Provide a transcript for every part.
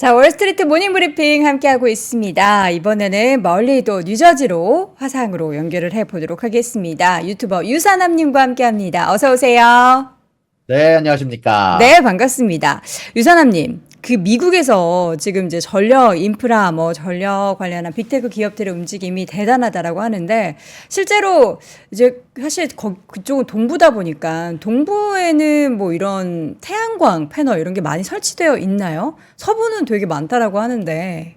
자, 월스트리트 모닝 브리핑 함께하고 있습니다. 이번에는 멀리도 뉴저지로 화상으로 연결을 해보도록 하겠습니다. 유튜버 유사남님과 함께합니다. 어서 오세요. 네, 안녕하십니까. 네, 반갑습니다. 유사남님, 그 미국에서 지금 이제 전력 인프라, 전력 관련한 빅테크 기업들의 움직임이 대단하다라고 하는데, 실제로 이제 사실 그쪽은 동부다 보니까 동부에는 뭐 이런 태양광 패널 이런 게 많이 설치되어 있나요? 서부는 되게 많다라고 하는데.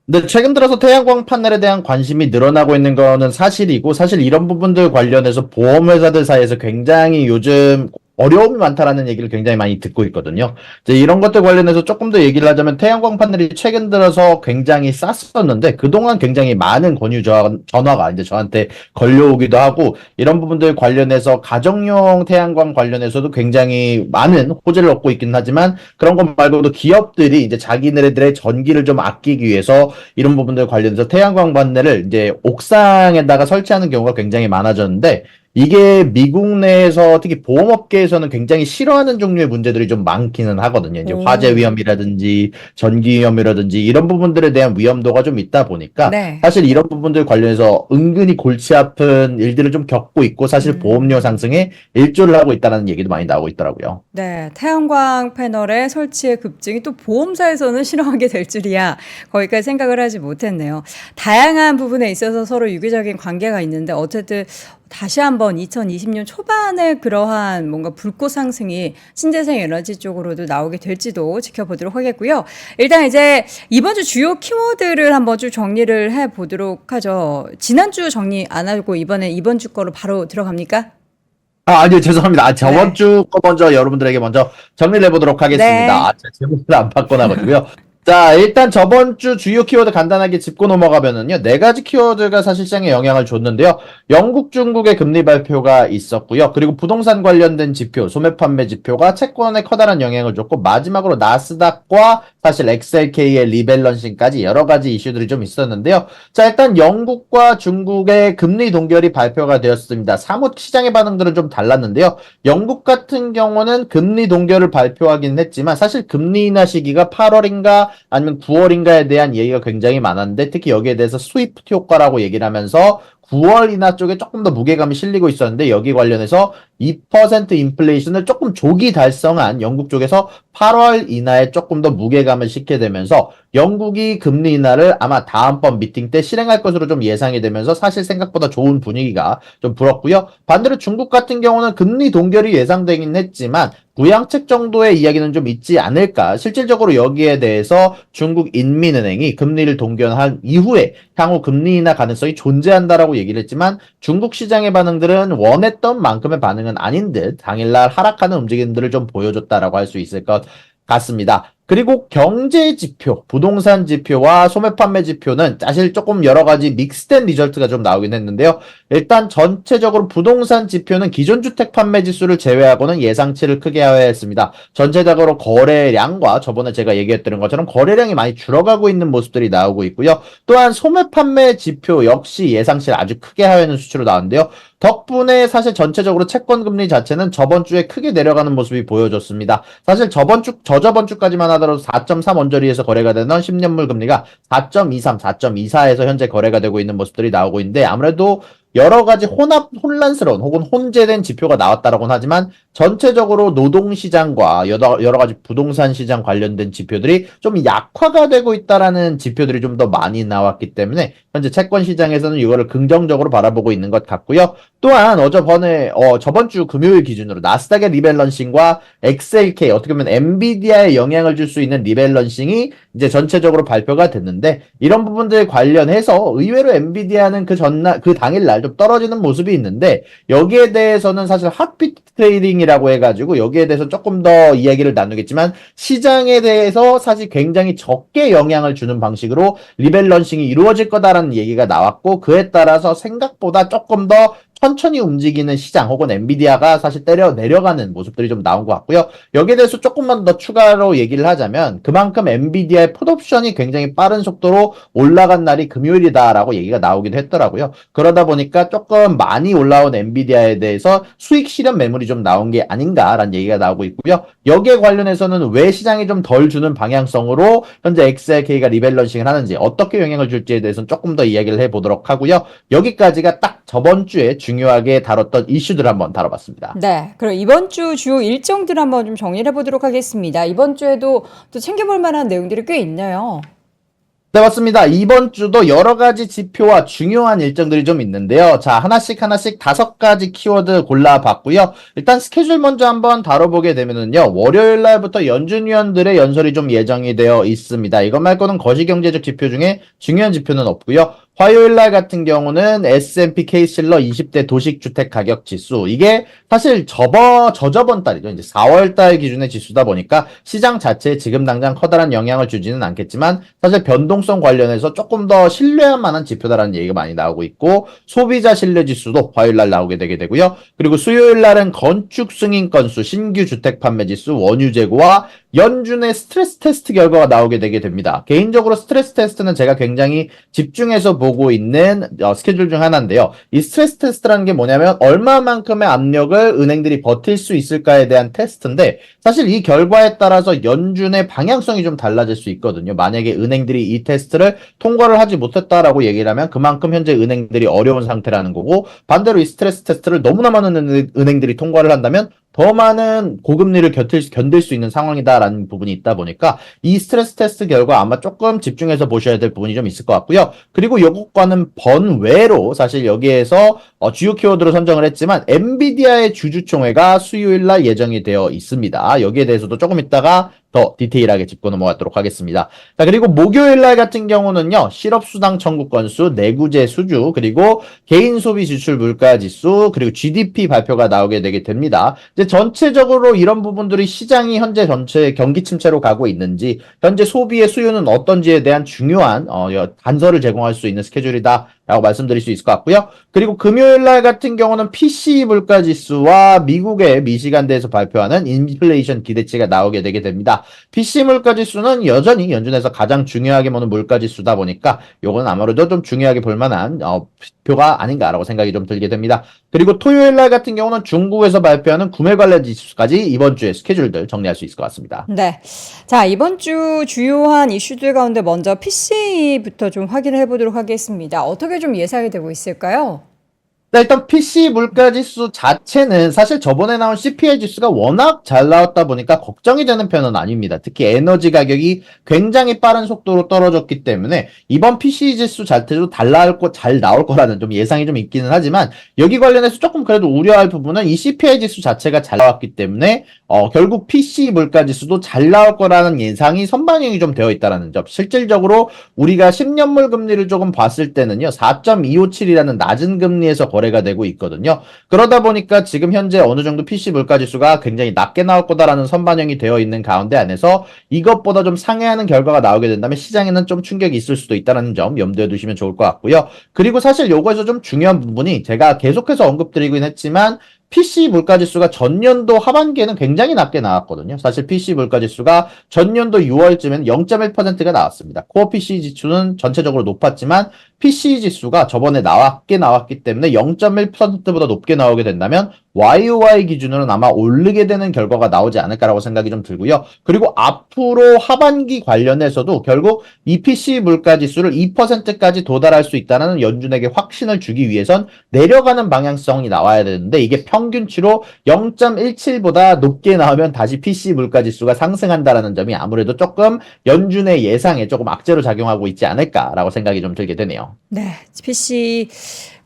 근데 최근 들어서 태양광 패널에 대한 관심이 늘어나고 있는 거는 사실이고, 사실 이런 부분들 관련해서 보험회사들 사이에서 굉장히 요즘 어려움이 많다라는 얘기를 굉장히 많이 듣고 있거든요. 이제 이런 것들 관련해서 조금 더 얘기를 하자면 태양광 패널이 최근 들어서 굉장히 쌌었는데 그동안 굉장히 많은 권유 전화가 이제 저한테 걸려오기도 하고 이런 부분들 관련해서 가정용 태양광 관련해서도 굉장히 많은 호재를 얻고 있긴 하지만 그런 것 말고도 기업들이 이제 자기네들의 전기를 좀 아끼기 위해서 이런 부분들 관련해서 태양광 패널을 이제 옥상에다가 설치하는 경우가 굉장히 많아졌는데 이게 미국 내에서 특히 보험업계에서는 굉장히 싫어하는 종류의 문제들이 좀 많기는 하거든요. 이제 화재 오, 위험이라든지 전기 위험이라든지 이런 부분들에 대한 위험도가 좀 있다 보니까 네. 사실 이런 부분들 관련해서 은근히 골치 아픈 일들을 좀 겪고 있고 사실 보험료 음. 상승에 일조를 하고 있다는 얘기도 많이 나오고 있더라고요. 네, 태양광 패널의 설치의 급증이 또 보험사에서는 실행하게 될 줄이야. 거기까지 생각을 하지 못했네요. 다양한 부분에 있어서 서로 유기적인 관계가 있는데 어쨌든 다시 한번 2020년 초반에 그러한 뭔가 불꽃 상승이 신재생 에너지 쪽으로도 나오게 될지도 지켜보도록 하겠고요. 일단 이제 이번 주 주요 키워드를 한번 좀 정리를 해 보도록 하죠. 지난주 정리 안 하고 이번 주 거로 바로 들어갑니까? 아니요, 죄송합니다. 저번 네. 주 거 먼저 여러분들에게 먼저 정리를 해보도록 하겠습니다. 네. 제 제목을 안 바꿔놔가지고요. 자, 일단 저번 주 주요 키워드 간단하게 짚고 넘어가면은요, 네 가지 키워드가 사실 시장에 영향을 줬는데요. 영국, 중국의 금리 발표가 있었고요. 그리고 부동산 관련된 지표, 소매 판매 지표가 채권에 커다란 영향을 줬고, 마지막으로 나스닥과 사실 XLK의 리밸런싱까지 여러 가지 이슈들이 좀 있었는데요. 자, 일단 영국과 중국의 금리 동결이 발표가 되었습니다. 사뭇 시장의 반응들은 좀 달랐는데요. 영국 같은 경우는 금리 동결을 발표하긴 했지만 사실 금리 인하 시기가 8월인가 아니면 9월인가에 대한 얘기가 굉장히 많았는데 특히 여기에 대해서 스위프트 효과라고 얘기를 하면서 9월 인하 쪽에 조금 더 무게감이 실리고 있었는데 여기 관련해서 2% 인플레이션을 조금 조기 달성한 영국 쪽에서 8월 인하에 조금 더 무게감을 싣게 되면서 영국이 금리 인하를 아마 다음번 미팅 때 실행할 것으로 좀 예상이 되면서 사실 생각보다 좋은 분위기가 좀 불었고요. 반대로 중국 같은 경우는 금리 동결이 예상되긴 했지만 부양책 정도의 이야기는 좀 있지 않을까. 실질적으로 여기에 대해서 중국 인민은행이 금리를 동결한 이후에 향후 금리 인하 가능성이 존재한다라고 얘기를 했지만 중국 시장의 반응들은 원했던 만큼의 반응은 아닌 듯 당일날 하락하는 움직임들을 좀 보여줬다라고 할 수 있을 것 같습니다. 그리고 경제 지표, 부동산 지표와 소매 판매 지표는 사실 조금 여러 가지 믹스된 리절트가 좀 나오긴 했는데요. 일단 전체적으로 부동산 지표는 기존 주택 판매 지수를 제외하고는 예상치를 크게 하회했습니다. 전체적으로 거래량과 저번에 제가 얘기했던 것처럼 거래량이 많이 줄어가고 있는 모습들이 나오고 있고요. 또한 소매 판매 지표 역시 예상치를 아주 크게 하회하는 수치로 나왔는데요. 덕분에 사실 전체적으로 채권 금리 자체는 저번 주에 크게 내려가는 모습이 보여졌습니다. 사실 저저번 주까지만 하더라도 4.3 언저리에서 거래가 되던 10년물 금리가 4.23, 4.24에서 현재 거래가 되고 있는 모습들이 나오고 있는데 아무래도 여러 가지 혼란스러운 혹은 혼재된 지표가 나왔다라고는 하지만 전체적으로 노동시장과 여러 가지 부동산 시장 관련된 지표들이 좀 약화가 되고 있다라는 지표들이 좀 더 많이 나왔기 때문에 현재 채권 시장에서는 이거를 긍정적으로 바라보고 있는 것 같고요. 또한 저번 주 금요일 기준으로 나스닥의 리밸런싱과 XLK 어떻게 보면 엔비디아에 영향을 줄 수 있는 리밸런싱이 이제 전체적으로 발표가 됐는데 이런 부분들 관련해서 의외로 엔비디아는 그 당일날 좀 떨어지는 모습이 있는데 여기에 대해서는 사실 핫비트 트레이딩이라고 해가지고 여기에 대해서 조금 더 이야기를 나누겠지만 시장에 대해서 사실 굉장히 적게 영향을 주는 방식으로 리밸런싱이 이루어질 거다라는 얘기가 나왔고 그에 따라서 생각보다 조금 더 천천히 움직이는 시장 혹은 엔비디아가 사실 내려가는 모습들이 좀 나온 것 같고요. 여기에 대해서 조금만 더 추가로 얘기를 하자면 그만큼 엔비디아의 풋옵션이 굉장히 빠른 속도로 올라간 날이 금요일이다라고 얘기가 나오기도 했더라고요. 그러다 보니까 조금 많이 올라온 엔비디아에 대해서 수익 실현 매물이 좀 나온 게 아닌가라는 얘기가 나오고 있고요. 여기에 관련해서는 왜 시장이 좀 덜 주는 방향성으로 현재 XLK가 리밸런싱을 하는지, 어떻게 영향을 줄지에 대해서는 조금 더 이야기를 해보도록 하고요. 여기까지가 딱 저번 주에 중요하게 다뤘던 이슈들 한번 다뤄봤습니다. 네, 그럼 이번 주 주요 일정들 한번 좀 정리를 해보도록 하겠습니다. 이번 주에도 또 챙겨볼 만한 내용들이 꽤 있네요. 네, 맞습니다. 이번 주도 여러 가지 지표와 중요한 일정들이 좀 있는데요. 자, 하나씩 5가지 키워드 골라봤고요. 일단 스케줄 먼저 한번 다뤄보게 되면은요. 월요일 날부터 연준 위원들의 연설이 좀 예정이 되어 있습니다. 이것 말고는 거시경제적 지표 중에 중요한 지표는 없고요. 화요일 날 같은 경우는 S&P C실러 20대 도식주택 가격 지수. 이게 사실 저저번 달이죠. 이제 4월 달 기준의 지수다 보니까 시장 자체에 지금 당장 커다란 영향을 주지는 않겠지만 사실 변동성 관련해서 조금 더 신뢰할 만한 지표다라는 얘기가 많이 나오고 있고, 소비자 신뢰 지수도 화요일 날 나오게 되게 되고요. 그리고 수요일 날은 건축 승인 건수, 신규 주택 판매 지수, 원유 재고와 연준의 스트레스 테스트 결과가 나오게 되게 됩니다. 개인적으로 스트레스 테스트는 제가 굉장히 집중해서 보고 있는 스케줄 중 하나인데요. 이 스트레스 테스트라는 게 뭐냐면 얼마만큼의 압력을 은행들이 버틸 수 있을까에 대한 테스트인데, 사실 이 결과에 따라서 연준의 방향성이 좀 달라질 수 있거든요. 만약에 은행들이 이 테스트를 통과를 하지 못했다라고 얘기를 하면 그만큼 현재 은행들이 어려운 상태라는 거고, 반대로 이 스트레스 테스트를 너무나 많은 은행들이 통과를 한다면 더 많은 고금리를 견딜 수 있는 상황이다라는 부분이 있다 보니까 이 스트레스 테스트 결과 아마 조금 집중해서 보셔야 될 부분이 좀 있을 것 같고요. 그리고 이것과는 번외로 사실 여기에서 주요 키워드로 선정을 했지만 엔비디아의 주주총회가 수요일 날 예정이 되어 있습니다. 여기에 대해서도 조금 이따가 더 디테일하게 짚고 넘어가도록 하겠습니다. 자, 그리고 목요일 날 같은 경우는요, 실업수당 청구 건수, 내구재 수주, 그리고 개인 소비 지출 물가 지수, 그리고 GDP 발표가 나오게 되게 됩니다. 이제 전체적으로 이런 부분들이 시장이 현재 전체 경기 침체로 가고 있는지, 현재 소비의 수요는 어떤지에 대한 중요한 단서를 제공할 수 있는 스케줄이다 라고 말씀드릴 수 있을 것 같고요. 그리고 금요일 날 같은 경우는 PCE 물가 지수와 미국의 미시간대에서 발표하는 인플레이션 기대치가 나오게 되게 됩니다. PC 물가 지수는 여전히 연준에서 가장 중요하게 보는 물가 지수다 보니까 요건 아무래도 좀 중요하게 볼 만한 표가 아닌가라고 생각이 좀 들게 됩니다. 그리고 토요일 날 같은 경우는 중국에서 발표하는 구매 관련 지수까지 이번 주의 스케줄들 정리할 수 있을 것 같습니다. 네. 자, 이번 주 주요한 이슈들 가운데 먼저 PC부터 좀 확인을 해보도록 하겠습니다. 어떻게 좀 예상이 되고 있을까요? 네, 일단 PC 물가 지수 자체는 사실 저번에 나온 CPI 지수가 워낙 잘 나왔다 보니까 걱정이 되는 편은 아닙니다. 특히 에너지 가격이 굉장히 빠른 속도로 떨어졌기 때문에 이번 PC 지수 자체도 잘 나올 거라는 좀 예상이 좀 있기는 하지만, 여기 관련해서 조금 그래도 우려할 부분은 이 CPI 지수 자체가 잘 나왔기 때문에 결국 PC 물가 지수도 잘 나올 거라는 예상이 선반영이 좀 되어 있다는 점. 실질적으로 우리가 10년물 금리를 조금 봤을 때는요, 4.257이라는 낮은 금리에서 거래가 되고 있거든요. 그러다 보니까 지금 현재 어느 정도 PC 물가 지수가 굉장히 낮게 나올 거다라는 선반영이 되어 있는 가운데 안에서 이것보다 좀 상회하는 결과가 나오게 된다면 시장에는 좀 충격이 있을 수도 있다는 점 염두에 두시면 좋을 것 같고요. 그리고 사실 요거에서 좀 중요한 부분이 제가 계속해서 언급드리긴 했지만, PC 물가지수가 전년도 하반기에는 굉장히 낮게 나왔거든요. 사실 PC 물가지수가 전년도 6월쯤엔 0.1%가 나왔습니다. 코어 PC 지수는 전체적으로 높았지만 PC 지수가 저번에 낮게 나왔기 때문에 0.1%보다 높게 나오게 된다면 YOY 기준으로는 아마 오르게 되는 결과가 나오지 않을까라고 생각이 좀 들고요. 그리고 앞으로 하반기 관련해서도 결국 이 PC 물가지수를 2%까지 도달할 수 있다는 연준에게 확신을 주기 위해선 내려가는 방향성이 나와야 되는데, 이게 평균치로 0.17보다 높게 나오면 다시 PC 물가지수가 상승한다라는 점이 아무래도 조금 연준의 예상에 조금 악재로 작용하고 있지 않을까라고 생각이 좀 들게 되네요. 네, PC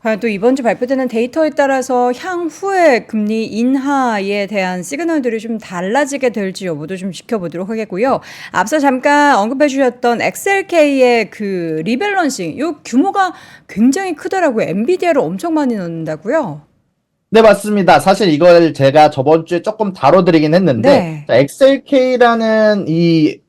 과연 또 이번 주 발표되는 데이터에 따라서 향후의 금리 인하에 대한 시그널들이 좀 달라지게 될지 여부도 좀 지켜보도록 하겠고요. 앞서 잠깐 언급해 주셨던 XLK의 그 리밸런싱, 이 규모가 굉장히 크더라고요. 엔비디아를 엄청 많이 넣는다고요. 네, 맞습니다. 사실 이걸 제가 저번 주에 조금 다뤄드리긴 했는데, 네. XLK라는 이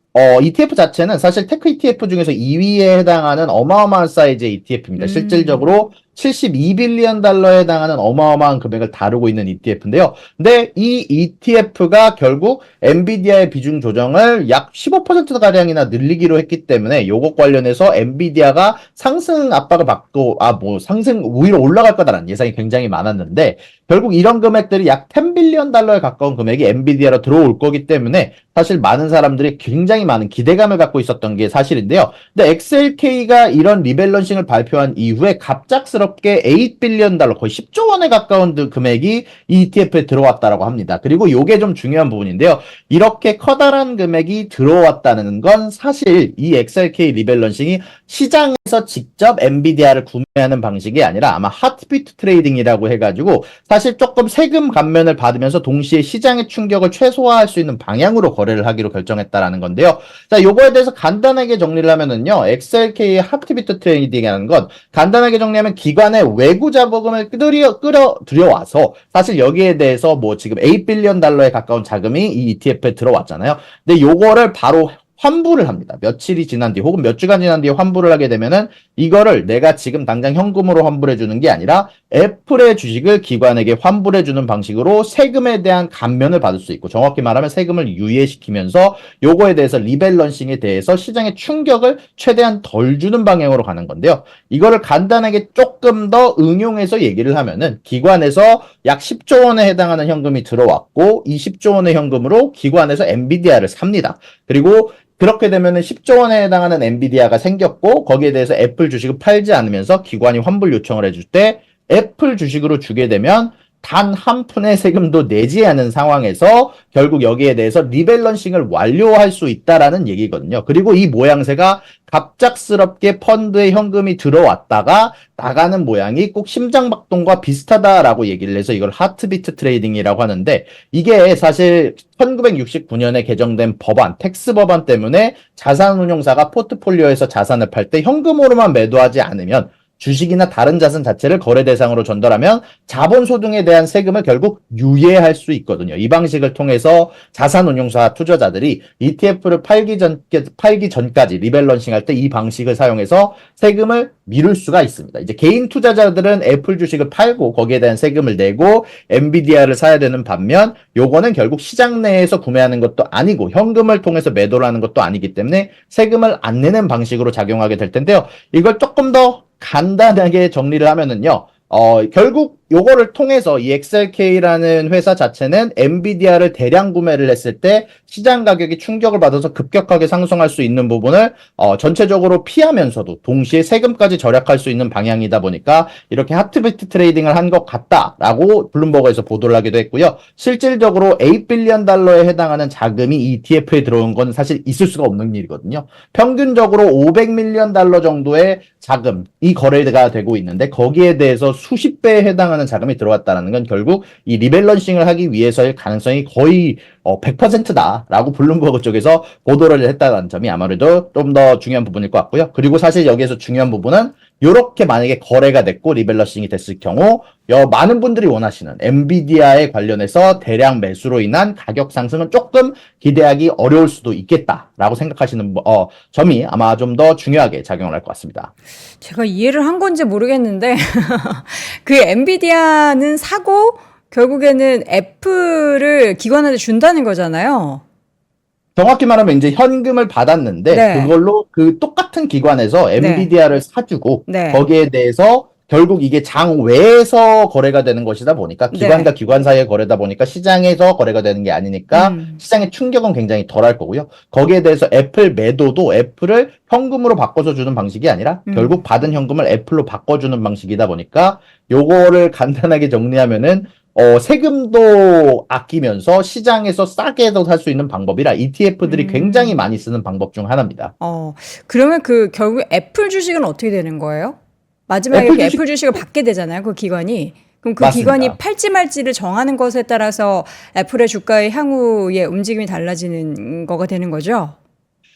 ETF 자체는 사실 테크 ETF 중에서 2위에 해당하는 어마어마한 사이즈의 ETF입니다. 실질적으로 72빌리언 달러에 해당하는 어마어마한 금액을 다루고 있는 ETF인데요. 근데 이 ETF가 결국 엔비디아의 비중 조정을 약 15%가량이나 늘리기로 했기 때문에 요것 관련해서 엔비디아가 상승 압박을 받고, 상승, 위로 올라갈 거다라는 예상이 굉장히 많았는데, 결국 이런 금액들이 약 10빌리언 달러에 가까운 금액이 엔비디아로 들어올 거기 때문에 사실 많은 사람들이 굉장히 많은 기대감을 갖고 있었던 게 사실인데요. 근데 XLK가 이런 리밸런싱을 발표한 이후에 갑작스럽게 8빌리언 달러, 거의 10조 원에 가까운 금액이 이 ETF에 들어왔다라고 합니다. 그리고 요게 좀 중요한 부분인데요. 이렇게 커다란 금액이 들어왔다는 건 사실 이 XLK 리밸런싱이 시장에서 직접 엔비디아를 구매하는 방식이 아니라 아마 하트비트 트레이딩이라고 해가지고 사실 조금 세금 감면을 받으면서 동시에 시장의 충격을 최소화할 수 있는 방향으로 거래를 하기로 결정했다라는 건데요. 자, 요거에 대해서 간단하게 정리를 하면은요. XLK의 하트비트 트레이딩이라는 건 간단하게 정리하면 기관의 외구 자본금을 끌어들여와서 사실 여기에 대해서 뭐 지금 8빌리언 달러에 가까운 자금이 이 ETF에 들어왔잖아요. 근데 요거를 바로 환불을 합니다. 며칠이 지난 뒤 혹은 몇 주간 지난 뒤에 환불을 하게 되면은 이거를 내가 지금 당장 현금으로 환불해 주는 게 아니라 애플의 주식을 기관에게 환불해 주는 방식으로 세금에 대한 감면을 받을 수 있고, 정확히 말하면 세금을 유예시키면서 요거에 대해서 리밸런싱에 대해서 시장의 충격을 최대한 덜 주는 방향으로 가는 건데요. 이거를 간단하게 조금 더 응용해서 얘기를 하면은 기관에서 약 10조 원에 해당하는 현금이 들어왔고 이 10조 원의 현금으로 기관에서 엔비디아를 삽니다. 그리고 그렇게 되면은 10조 원에 해당하는 엔비디아가 생겼고 거기에 대해서 애플 주식을 팔지 않으면서 기관이 환불 요청을 해줄 때 애플 주식으로 주게 되면 단 한 푼의 세금도 내지 않은 상황에서 결국 여기에 대해서 리밸런싱을 완료할 수 있다라는 얘기거든요. 그리고 이 모양새가 갑작스럽게 펀드에 현금이 들어왔다가 나가는 모양이 꼭 심장박동과 비슷하다라고 얘기를 해서 이걸 하트비트 트레이딩이라고 하는데, 이게 사실 1969년에 개정된 법안, 텍스 법안 때문에 자산운용사가 포트폴리오에서 자산을 팔 때 현금으로만 매도하지 않으면 주식이나 다른 자산 자체를 거래 대상으로 전달하면 자본소득에 대한 세금을 결국 유예할 수 있거든요. 이 방식을 통해서 자산운용사 투자자들이 ETF를 팔기 전까지 리밸런싱 할 때 이 방식을 사용해서 세금을 미룰 수가 있습니다. 이제 개인 투자자들은 애플 주식을 팔고 거기에 대한 세금을 내고 엔비디아를 사야 되는 반면 요거는 결국 시장 내에서 구매하는 것도 아니고 현금을 통해서 매도를 하는 것도 아니기 때문에 세금을 안 내는 방식으로 작용하게 될 텐데요. 이걸 조금 더 간단하게 정리를 하면은요. 결국 요거를 통해서 이 XLK라는 회사 자체는 엔비디아를 대량 구매를 했을 때 시장 가격이 충격을 받아서 급격하게 상승할 수 있는 부분을 전체적으로 피하면서도 동시에 세금까지 절약할 수 있는 방향이다 보니까 이렇게 하트비트 트레이딩을 한 것 같다라고 블룸버그에서 보도를 하기도 했고요. 실질적으로 8빌리언 달러에 해당하는 자금이 이 ETF에 들어온 건 사실 있을 수가 없는 일이거든요. 평균적으로 500밀리언 달러 정도의 자금이 거래가 되고 있는데 거기에 대해서 수십 배에 해당하는 자금이 들어왔다는 건 결국 이 리밸런싱을 하기 위해서의 가능성이 거의 100%다라고 블룸버그 쪽에서 보도를 했다는 점이 아무래도 좀 더 중요한 부분일 것 같고요. 그리고 사실 여기에서 중요한 부분은 이렇게 만약에 거래가 됐고 리밸런싱이 됐을 경우 많은 분들이 원하시는 엔비디아에 관련해서 대량 매수로 인한 가격 상승은 조금 기대하기 어려울 수도 있겠다라고 생각하시는 점이 아마 좀 더 중요하게 작용을 할 것 같습니다. 제가 이해를 한 건지 모르겠는데 그 엔비디아는 사고 결국에는 애플을 기관한테 준다는 거잖아요. 정확히 말하면 이제 현금을 받았는데 네. 그걸로 그 똑같은 기관에서 엔비디아를 사주고 네. 거기에 대해서 결국 이게 장 외에서 거래가 되는 것이다 보니까 기관과 기관 사이의 거래다 보니까 시장에서 거래가 되는 게 아니니까 시장의 충격은 굉장히 덜할 거고요. 거기에 대해서 애플 매도도 애플을 현금으로 바꿔서 주는 방식이 아니라 결국 받은 현금을 애플로 바꿔주는 방식이다 보니까 요거를 간단하게 정리하면은 세금도 아끼면서 시장에서 싸게도 살 수 있는 방법이라 ETF들이 굉장히 많이 쓰는 방법 중 하나입니다. 그러면 그 결국 애플 주식은 어떻게 되는 거예요? 마지막에 애플 주식을 받게 되잖아요, 그 기관이. 그럼 그 맞습니다. 기관이 팔지 말지를 정하는 것에 따라서 애플의 주가의 향후의 움직임이 달라지는 거가 되는 거죠?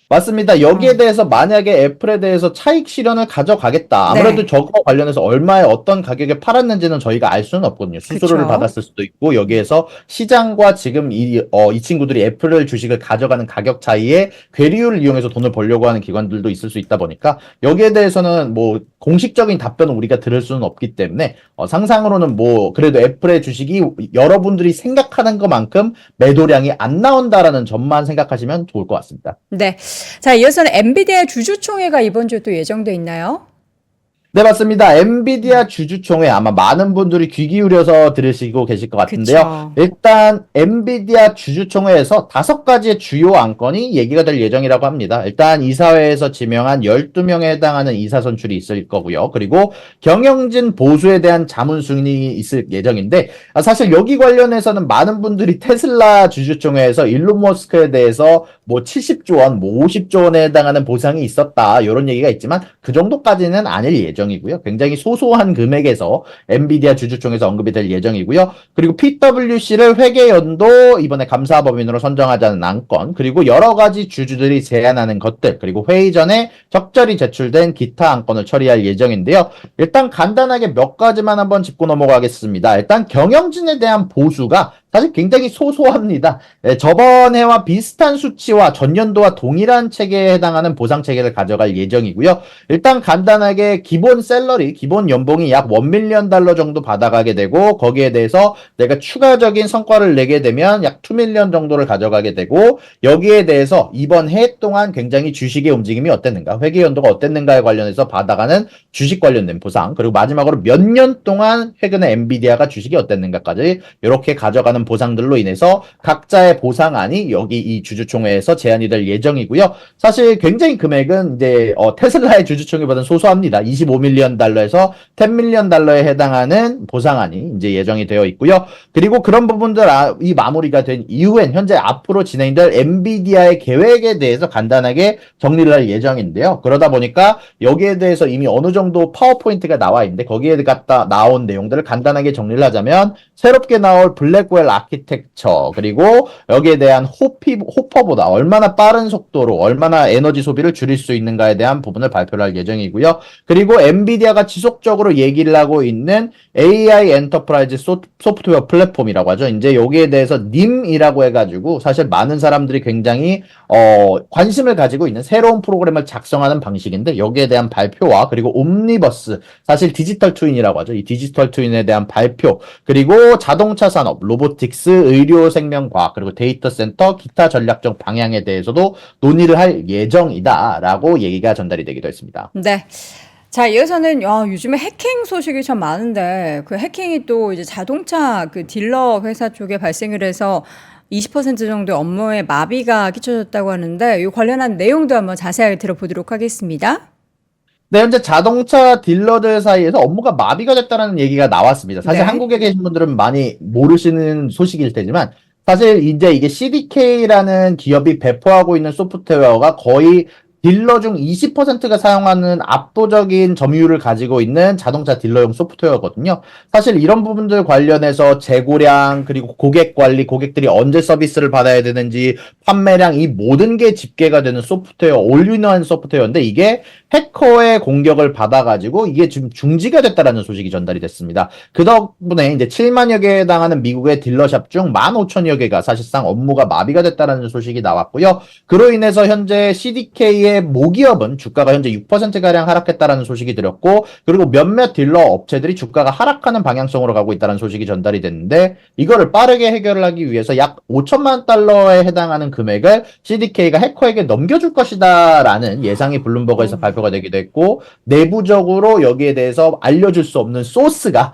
맞습니다. 여기에 대해서 만약에 애플에 대해서 차익 실현을 가져가겠다. 아무래도 네. 저거 관련해서 얼마에 어떤 가격에 팔았는지는 저희가 알 수는 없거든요. 수수료를 그쵸. 받았을 수도 있고 여기에서 시장과 지금 이 친구들이 애플 주식을 가져가는 가격 차이에 괴리율을 이용해서 돈을 벌려고 하는 기관들도 있을 수 있다 보니까 여기에 대해서는 뭐 공식적인 답변을 우리가 들을 수는 없기 때문에 상상으로는 뭐 그래도 애플의 주식이 여러분들이 생각하는 것만큼 매도량이 안 나온다라는 점만 생각하시면 좋을 것 같습니다. 네. 자, 이어서는 엔비디아 주주총회가 이번 주에 또 예정돼 있나요? 네, 맞습니다. 엔비디아 주주총회 아마 많은 분들이 귀 기울여서 들으시고 계실 것 같은데요. 그쵸. 일단 엔비디아 주주총회에서 5가지의 주요 안건이 얘기가 될 예정이라고 합니다. 일단 이사회에서 지명한 12명에 해당하는 이사 선출이 있을 거고요. 그리고 경영진 보수에 대한 자문 승인이 있을 예정인데 사실 여기 관련해서는 많은 분들이 테슬라 주주총회에서 일론 머스크에 대해서 뭐 70조 원, 뭐 50조 원에 해당하는 보상이 있었다. 이런 얘기가 있지만 그 정도까지는 아닐 예정이고요. 굉장히 소소한 금액에서 엔비디아 주주총회에서 언급이 될 예정이고요. 그리고 PwC를 회계연도 이번에 감사법인으로 선정하자는 안건, 그리고 여러 가지 주주들이 제안하는 것들, 그리고 회의 전에 적절히 제출된 기타 안건을 처리할 예정인데요. 일단 간단하게 몇 가지만 한번 짚고 넘어가겠습니다. 일단 경영진에 대한 보수가 사실 굉장히 소소합니다. 저번 해와 비슷한 수치와 전년도와 동일한 체계에 해당하는 보상 체계를 가져갈 예정이고요. 일단 간단하게 기본 샐러리, 기본 연봉이 약 $1밀리언 정도 받아가게 되고 거기에 대해서 내가 추가적인 성과를 내게 되면 약 $2밀리언 정도를 가져가게 되고 여기에 대해서 이번 해 동안 굉장히 주식의 움직임이 어땠는가, 회계 연도가 어땠는가에 관련해서 받아가는 주식 관련된 보상, 그리고 마지막으로 몇 년 동안 최근에 엔비디아가 주식이 어땠는가까지 이렇게 가져가는 보상들로 인해서 각자의 보상안이 여기 이 주주총회에서 제안이 될 예정이고요. 사실 굉장히 금액은 이제 테슬라의 주주총회보다는 소소합니다. $25밀리언에서 $10밀리언에 해당하는 보상안이 이제 예정이 되어 있고요. 그리고 그런 부분들이 마무리가 된 이후엔 현재 앞으로 진행될 엔비디아의 계획에 대해서 간단하게 정리를 할 예정인데요. 그러다 보니까 여기에 대해서 이미 어느 정도 파워포인트가 나와 있는데 거기에 갖다 나온 내용들을 간단하게 정리를 하자면 새롭게 나올 블랙웰 아키텍처, 그리고 여기에 대한 호퍼보다 얼마나 빠른 속도로 얼마나 에너지 소비를 줄일 수 있는가에 대한 부분을 발표를 할 예정이고요. 그리고 엔비디아가 지속적으로 얘기를 하고 있는 AI 엔터프라이즈 소프트웨어 플랫폼이라고 하죠. 이제 여기에 대해서 님이라고 해가지고 사실 많은 사람들이 굉장히 관심을 가지고 있는 새로운 프로그램을 작성하는 방식인데 여기에 대한 발표와 그리고 옴니버스, 사실 디지털 트윈이라고 하죠. 이 디지털 트윈에 대한 발표, 그리고 자동차 산업, 로보틱스, 의료 생명과학, 그리고 데이터 센터, 기타 전략적 방향에 대해서도 논의를 할 예정이다라고 얘기가 전달이 되기도 했습니다. 네. 자, 이어서는 요즘에 해킹 소식이 참 많은데 그 해킹이 또 이제 자동차 그 딜러 회사 쪽에 발생을 해서 20% 정도의 업무에 마비가 끼쳐졌다고 하는데 이 관련한 내용도 한번 자세하게 들어보도록 하겠습니다. 네, 현재 자동차 딜러들 사이에서 업무가 마비가 됐다는 얘기가 나왔습니다. 사실 네. 한국에 계신 분들은 많이 모르시는 소식일 테지만 사실 이제 이게 CDK라는 기업이 배포하고 있는 소프트웨어가 거의 딜러 중 20%가 사용하는 압도적인 점유율을 가지고 있는 자동차 딜러용 소프트웨어거든요. 사실 이런 부분들 관련해서 재고량, 그리고 고객 관리, 고객들이 언제 서비스를 받아야 되는지, 판매량, 이 모든 게 집계가 되는 소프트웨어, 올인원 소프트웨어인데 이게 해커의 공격을 받아가지고 이게 지금 중지가 됐다라는 소식이 전달이 됐습니다. 그 덕분에 이제 7만여 개에 해당하는 미국의 딜러샵 중 15,000여 개가 사실상 업무가 마비가 됐다라는 소식이 나왔고요. 그로 인해서 현재 CDK의 모기업은 주가가 현재 6%가량 하락했다라는 소식이 들었고, 그리고 몇몇 딜러 업체들이 주가가 하락하는 방향성으로 가고 있다는 소식이 전달이 됐는데 이거를 빠르게 해결을 하기 위해서 약 $5천만 해당하는 금액을 CDK가 해커에게 넘겨줄 것이다라는 예상이 블룸버그에서 발표가 되기도 했고, 내부적으로 여기에 대해서 알려줄 수 없는 소스가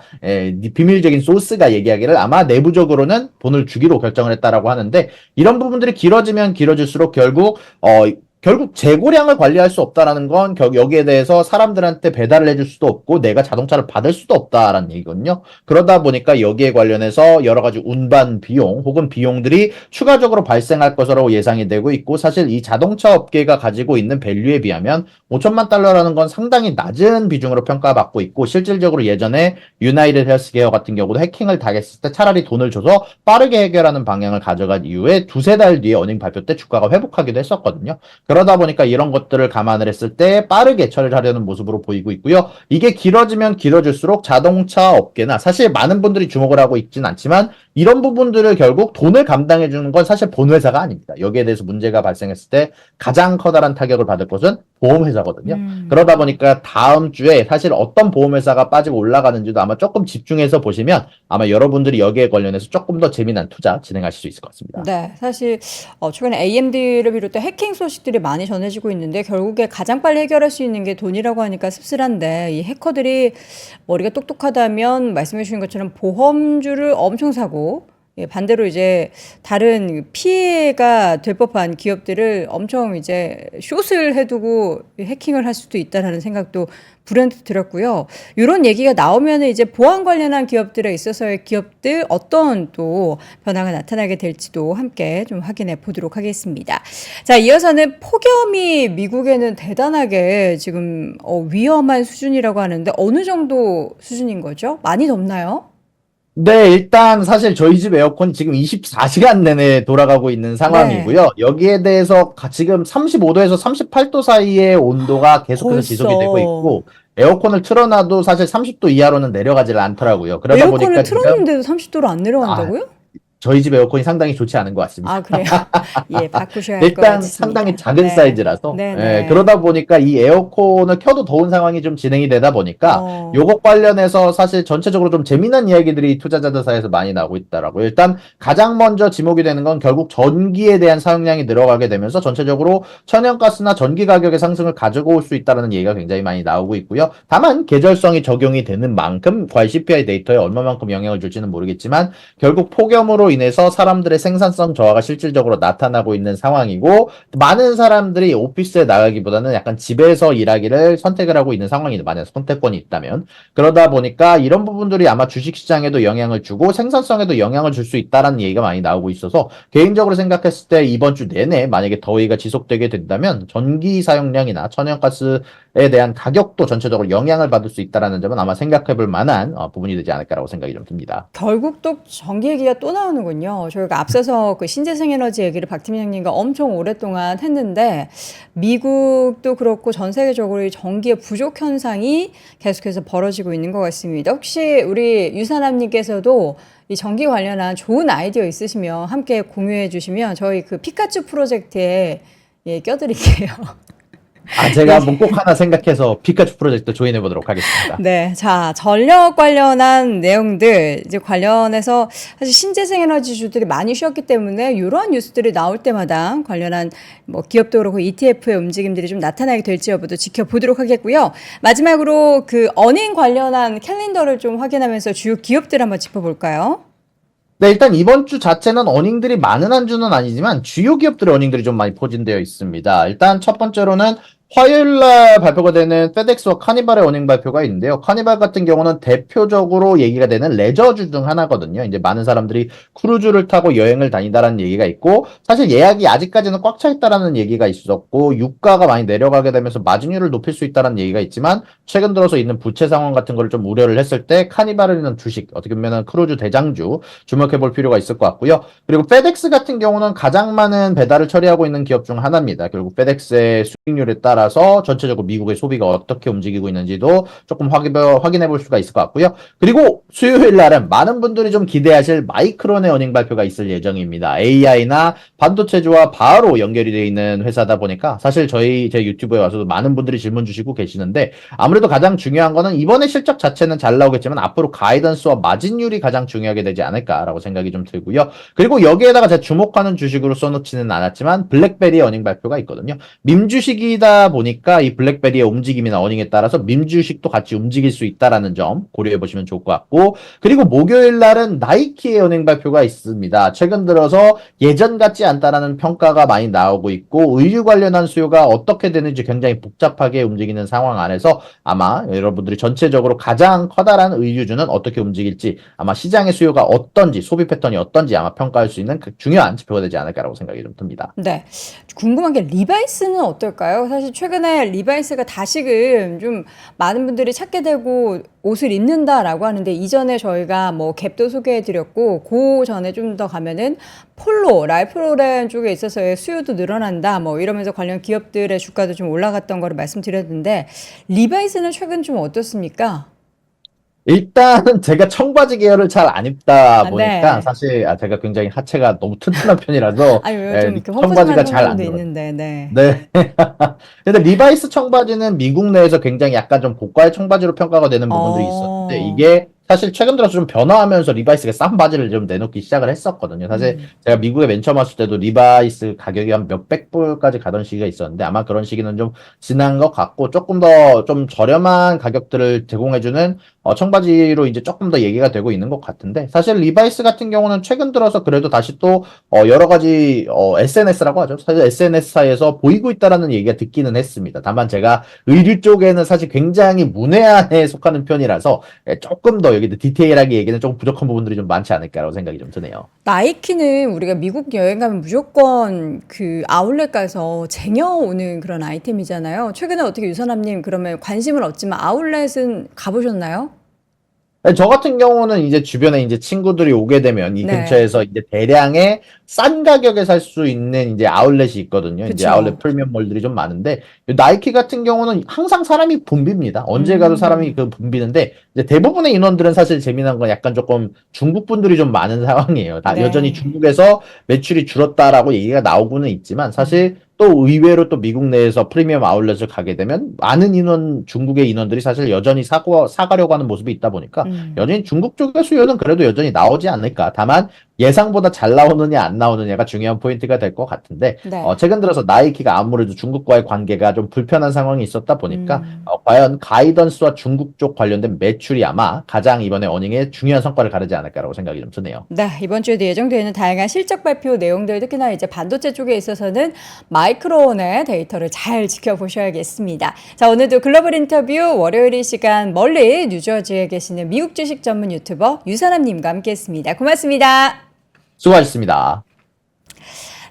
비밀적인 소스가 얘기하기를 아마 내부적으로는 돈을 주기로 결정을 했다라고 하는데, 이런 부분들이 길어지면 길어질수록 결국 재고량을 관리할 수 없다라는 건 여기에 대해서 사람들한테 배달을 해줄 수도 없고 내가 자동차를 받을 수도 없다라는 얘기거든요. 그러다 보니까 여기에 관련해서 여러 가지 운반 비용 혹은 비용들이 추가적으로 발생할 것으로 예상이 되고 있고, 사실 이 자동차 업계가 가지고 있는 밸류에 비하면 $5천만 건 상당히 낮은 비중으로 평가받고 있고, 실질적으로 예전에 유나이티드 헬스케어 같은 경우도 해킹을 당했을 때 차라리 돈을 줘서 빠르게 해결하는 방향을 가져간 이후에 두세 달 뒤에 어닝 발표 때 주가가 회복하기도 했었거든요. 그러다 보니까 이런 것들을 감안을 했을 때 빠르게 처리를 하려는 모습으로 보이고 있고요. 이게 길어지면 길어질수록 자동차 업계나, 사실 많은 분들이 주목을 하고 있진 않지만 이런 부분들을 결국 돈을 감당해 주는 건 사실 본회사가 아닙니다. 여기에 대해서 문제가 발생했을 때 가장 커다란 타격을 받을 것은 보험회사거든요. 그러다 보니까 다음 주에 사실 어떤 보험회사가 빠지고 올라가는지도 아마 조금 집중해서 보시면 아마 여러분들이 여기에 관련해서 조금 더 재미난 투자 진행하실 수 있을 것 같습니다. 네, 사실 최근에 AMD를 비롯해 해킹 소식들이 많이 전해지고 있는데 결국에 가장 빨리 해결할 수 있는 게 돈이라고 하니까 씁쓸한데 이 해커들이 머리가 똑똑하다면 말씀해 주신 것처럼 보험주를 엄청 사고 예, 반대로 이제 다른 피해가 될 법한 기업들을 엄청 이제 숏을 해두고 해킹을 할 수도 있다라는 생각도 불현듯 들었고요. 이런 얘기가 나오면 이제 보안 관련한 기업들에 있어서의 기업들 어떤 또 변화가 나타나게 될지도 함께 좀 확인해 보도록 하겠습니다. 자, 이어서는 폭염이 미국에는 대단하게 지금 위험한 수준이라고 하는데 어느 정도 수준인 거죠? 많이 덥나요? 네, 일단 사실 저희 집 에어컨이 지금 24시간 내내 돌아가고 있는 네. 상황이고요. 여기에 대해서 지금 35도에서 38도 사이의 온도가 계속해서 지속이 되고 벌써 있고, 에어컨을 틀어놔도 사실 30도 이하로는 내려가질 않더라고요. 그러다 에어컨을 보니까 지금, 틀었는데도 30도로 안 아, 내려간다고요? 저희 집 에어컨이 상당히 좋지 않은 것 아, 같습니다. 그래요? 예, 바꾸셔야 할 것 일단 상당히 같습니다. 작은 네. 사이즈라서 네네. 그러다 보니까 이 에어컨을 켜도 더운 상황이 좀 진행이 되다 보니까 어, 요것 관련해서 사실 전체적으로 좀 재미난 이야기들이 투자자들 사이에서 많이 나오고 있더라고요. 일단 가장 먼저 지목이 되는 건 결국 전기에 대한 사용량이 늘어가게 되면서 전체적으로 천연가스나 전기 가격의 상승을 가지고 올 수 있다는 얘기가 굉장히 많이 나오고 있고요. 다만 계절성이 적용이 되는 만큼 과연 CPI 데이터에 얼마만큼 영향을 줄지는 모르겠지만 결국 폭염으로 인해서 사람들의 생산성 저하가 실질적으로 나타나고 있는 상황이고 많은 사람들이 오피스에 나가기보다는 약간 집에서 일하기를 선택을 하고 있는 상황이다. 만약 선택권이 있다면. 그러다 보니까 이런 부분들이 아마 주식시장에도 영향을 주고 생산성에도 영향을 줄 수 있다라는 얘기가 많이 나오고 있어서 개인적으로 생각했을 때 이번 주 내내 만약에 더위가 지속되게 된다면 전기 사용량이나 천연가스에 대한 가격도 전체적으로 영향을 받을 수 있다라는 점은 아마 생각해 볼 만한 부분이 되지 않을까라고 생각이 좀 듭니다. 결국 또 전기 얘기가 또 나오는군요. 저희가 앞서서 그 신재생 에너지 얘기를 박 팀장님과 엄청 오랫동안 했는데 미국도 그렇고 전 세계적으로 이 전기의 부족 현상이 계속해서 벌어지고 있는 것 같습니다. 혹시 우리 유사남님께서도 이 전기 관련한 좋은 아이디어 있으시면 함께 공유해 주시면 저희 그 피카츄 프로젝트에 예, 껴드릴게요. 제가 한번 꼭 하나 생각해서 피카츄 프로젝트 조인해 보도록 하겠습니다. 네, 자, 전력 관련한 내용들 이제 관련해서 사실 신재생 에너지주들이 많이 쉬었기 때문에 이러한 뉴스들이 나올 때마다 관련한 뭐 기업도 그렇고 ETF의 움직임들이 좀 나타나게 될지 여부도 지켜보도록 하겠고요. 마지막으로 그 어닝 관련한 캘린더를 좀 확인하면서 주요 기업들 한번 짚어볼까요? 네, 일단 이번 주 자체는 어닝들이 많은 한 주는 아니지만 주요 기업들의 어닝들이 좀 많이 포진되어 있습니다. 일단 첫 번째로는 화요일 날 발표가 되는 페덱스와 카니발의 어닝 발표가 있는데요. 카니발 같은 경우는 대표적으로 얘기가 되는 레저주 중 하나거든요. 이제 많은 사람들이 크루즈를 타고 여행을 다니다라는 얘기가 있고 사실 예약이 아직까지는 꽉 차 있다라는 얘기가 있었고 유가가 많이 내려가게 되면서 마진율을 높일 수 있다라는 얘기가 있지만 최근 들어서 있는 부채 상황 같은 거를 좀 우려를 했을 때 카니발이라는 주식 어떻게 보면은 크루즈 대장주 주목해 볼 필요가 있을 것 같고요. 그리고 페덱스 같은 경우는 가장 많은 배달을 처리하고 있는 기업 중 하나입니다. 결국 페덱스의 수익률에 따라서 전체적으로 미국의 소비가 어떻게 움직이고 있는지도 조금 확인해 볼 수가 있을 것 같고요. 그리고 수요일 날은 많은 분들이 좀 기대하실 마이크론의 어닝 발표가 있을 예정입니다. AI나 반도체주와 바로 연결이 되어 있는 회사다 보니까 사실 제 유튜브에 와서도 많은 분들이 질문 주시고 계시는데 아무래도 가장 중요한 거는 이번에 실적 자체는 잘 나오겠지만 앞으로 가이던스와 마진율이 가장 중요하게 되지 않을까라고 생각이 좀 들고요. 그리고 여기에다가 제가 주목하는 주식으로 써놓지는 않았지만 블랙베리의 어닝 발표가 있거든요. 밈 주식이다 보니까 이 블랙베리의 움직임이나 어닝에 따라서 밈 주식도 같이 움직일 수 있다라는 점 고려해 보시면 좋을 것 같고 그리고 목요일 날은 나이키의 어닝 발표가 있습니다. 최근 들어서 예전 같지 않다라는 평가가 많이 나오고 있고 의류 관련한 수요가 어떻게 되는지 굉장히 복잡하게 움직이는 상황 안에서 아마 여러분들이 전체적으로 가장 커다란 의류주는 어떻게 움직일지 아마 시장의 수요가 어떤지 소비 패턴이 어떤지 아마 평가할 수 있는 그 중요한 지표가 되지 않을까라고 생각이 좀 듭니다. 네. 궁금한 게 리바이스는 어떨까요? 사실 최근에 리바이스가 다시금 좀 많은 분들이 찾게 되고 옷을 입는다라고 하는데 이전에 저희가 뭐 갭도 소개해드렸고 그 전에 좀 더 가면은 폴로, 랄프 로렌 쪽에 있어서의 수요도 늘어난다 뭐 이러면서 관련 기업들의 주가도 좀 올라갔던 거를 말씀드렸는데 리바이스는 최근 좀 어떻습니까? 일단은 제가 청바지 계열을 잘 안 입다 네. 보니까 사실 제가 굉장히 하체가 너무 튼튼한 편이라서 아니, 왜 좀 이렇게 청바지가 펑퍼짐한 잘 안 청바지도 들어요. 있는데, 네. 네. 근데 리바이스 청바지는 미국 내에서 굉장히 약간 좀 고가의 청바지로 평가가 되는 부분들이 있었는데 이게 사실 최근 들어서 좀 변화하면서 리바이스가 싼 바지를 좀 내놓기 시작을 했었거든요. 사실 제가 미국에 맨 처음 왔을 때도 리바이스 가격이 한 몇백 불까지 가던 시기가 있었는데 아마 그런 시기는 좀 지난 것 같고 조금 더 좀 저렴한 가격들을 제공해주는 청바지로 이제 조금 더 얘기가 되고 있는 것 같은데 사실 리바이스 같은 경우는 최근 들어서 그래도 다시 또 여러 가지 SNS라고 하죠. 사실 SNS사에서 보이고 있다라는 얘기가 듣기는 했습니다. 다만 제가 의류 쪽에는 사실 굉장히 문외한에 속하는 편이라서 조금 더 여기 디테일하게 얘기는 조금 부족한 부분들이 좀 많지 않을까라고 생각이 좀 드네요. 나이키는 우리가 미국 여행 가면 무조건 그 아울렛 가서 쟁여오는 그런 아이템이잖아요. 최근에 어떻게 유선남님 그러면 관심은 없지만 아울렛은 가보셨나요? 저 같은 경우는 이제 주변에 이제 친구들이 오게 되면 이 네. 근처에서 이제 대량의 싼 가격에 살 수 있는 이제 아울렛이 있거든요. 이제 그쵸. 아울렛 프리미엄몰들이 좀 많은데 나이키 같은 경우는 항상 사람이 붐빕니다. 언제 가도 사람이 그 붐비는데 이제 대부분의 인원들은 사실 재미난 건 약간 조금 중국 분들이 좀 많은 상황이에요. 네. 여전히 중국에서 매출이 줄었다라고 얘기가 나오고는 있지만 사실 또 의외로 또 미국 내에서 프리미엄 아울렛을 가게 되면 많은 인원, 중국의 인원들이 사실 여전히 사가려고 하는 모습이 있다 보니까 여전히 중국 쪽의 수요는 그래도 여전히 나오지 않을까. 다만 예상보다 잘 나오느냐 안 나오느냐가 중요한 포인트가 될 것 같은데 네. 최근 들어서 나이키가 아무래도 중국과의 관계가 좀 불편한 상황이 있었다 보니까 과연 가이던스와 중국 쪽 관련된 매출이 아마 가장 이번에 어닝에 중요한 성과를 가르지 않을까라고 생각이 좀 드네요. 네, 이번 주에도 예정되어 있는 다양한 실적 발표 내용들, 특히나 이제 반도체 쪽에 있어서는 마이크론의 데이터를 잘 지켜보셔야겠습니다. 자, 오늘도 글로벌 인터뷰 월요일 이 시간 멀리 뉴저지에 계시는 미국 주식 전문 유튜버 유선남님과 함께했습니다. 고맙습니다. 수고하셨습니다.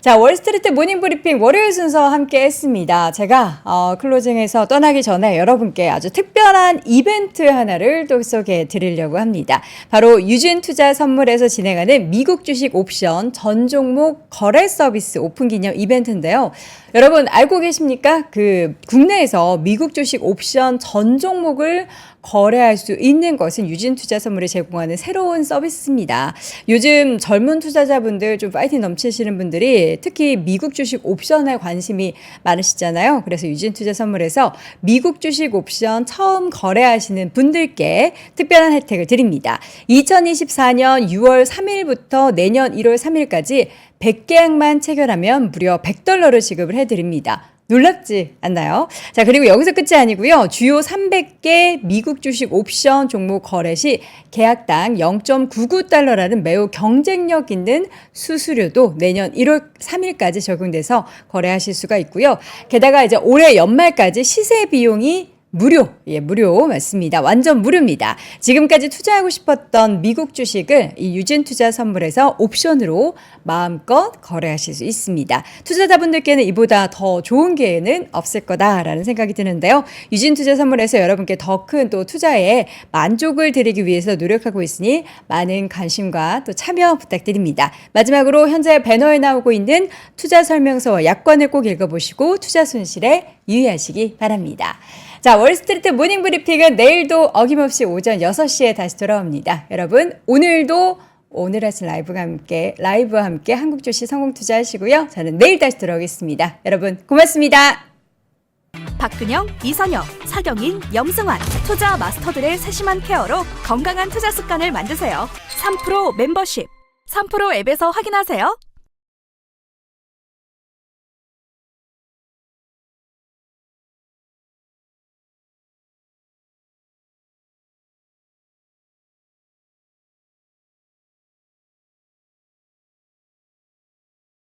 자, 월스트리트 모닝 브리핑 월요일 순서 함께 했습니다. 제가 클로징에서 떠나기 전에 여러분께 아주 특별한 이벤트 하나를 또 소개해 드리려고 합니다. 바로 유진 투자 선물에서 진행하는 미국 주식 옵션 전 종목 거래 서비스 오픈 기념 이벤트인데요. 여러분 알고 계십니까? 그 국내에서 미국 주식 옵션 전 종목을 거래할 수 있는 것은 유진투자선물이 제공하는 새로운 서비스입니다. 요즘 젊은 투자자분들 좀 파이팅 넘치시는 분들이 특히 미국 주식 옵션에 관심이 많으시잖아요. 그래서 유진투자선물에서 미국 주식 옵션 처음 거래하시는 분들께 특별한 혜택을 드립니다. 2024년 6월 3일부터 내년 1월 3일까지 100계약만 체결하면 무려 $100를 지급을 해드립니다. 놀랍지 않나요? 자, 그리고 여기서 끝이 아니고요. 주요 300개 미국 주식 옵션 종목 거래 시 계약당 0.99달러라는 매우 경쟁력 있는 수수료도 내년 1월 3일까지 적용돼서 거래하실 수가 있고요. 게다가 이제 올해 연말까지 시세 비용이 무료, 무료 맞습니다. 완전 무료입니다. 지금까지 투자하고 싶었던 미국 주식을 이 유진투자 선물에서 옵션으로 마음껏 거래하실 수 있습니다. 투자자분들께는 이보다 더 좋은 기회는 없을 거다라는 생각이 드는데요. 유진투자 선물에서 여러분께 더 큰 또 투자에 만족을 드리기 위해서 노력하고 있으니 많은 관심과 또 참여 부탁드립니다. 마지막으로 현재 배너에 나오고 있는 투자 설명서와 약관을 꼭 읽어보시고 투자 손실에 유의하시기 바랍니다. 자, 월스트리트 모닝 브리핑은 내일도 어김없이 오전 6시에 다시 돌아옵니다. 여러분, 오늘도 오늘 하신 라이브와 함께 한국 주식 성공 투자하시고요. 저는 내일 다시 돌아오겠습니다. 여러분, 고맙습니다. 박근영, 이선영, 사경인, 염승환 투자 마스터들의 세심한 케어로 건강한 투자 습관을 만드세요. 3프로 멤버십 3프로 앱에서 확인하세요.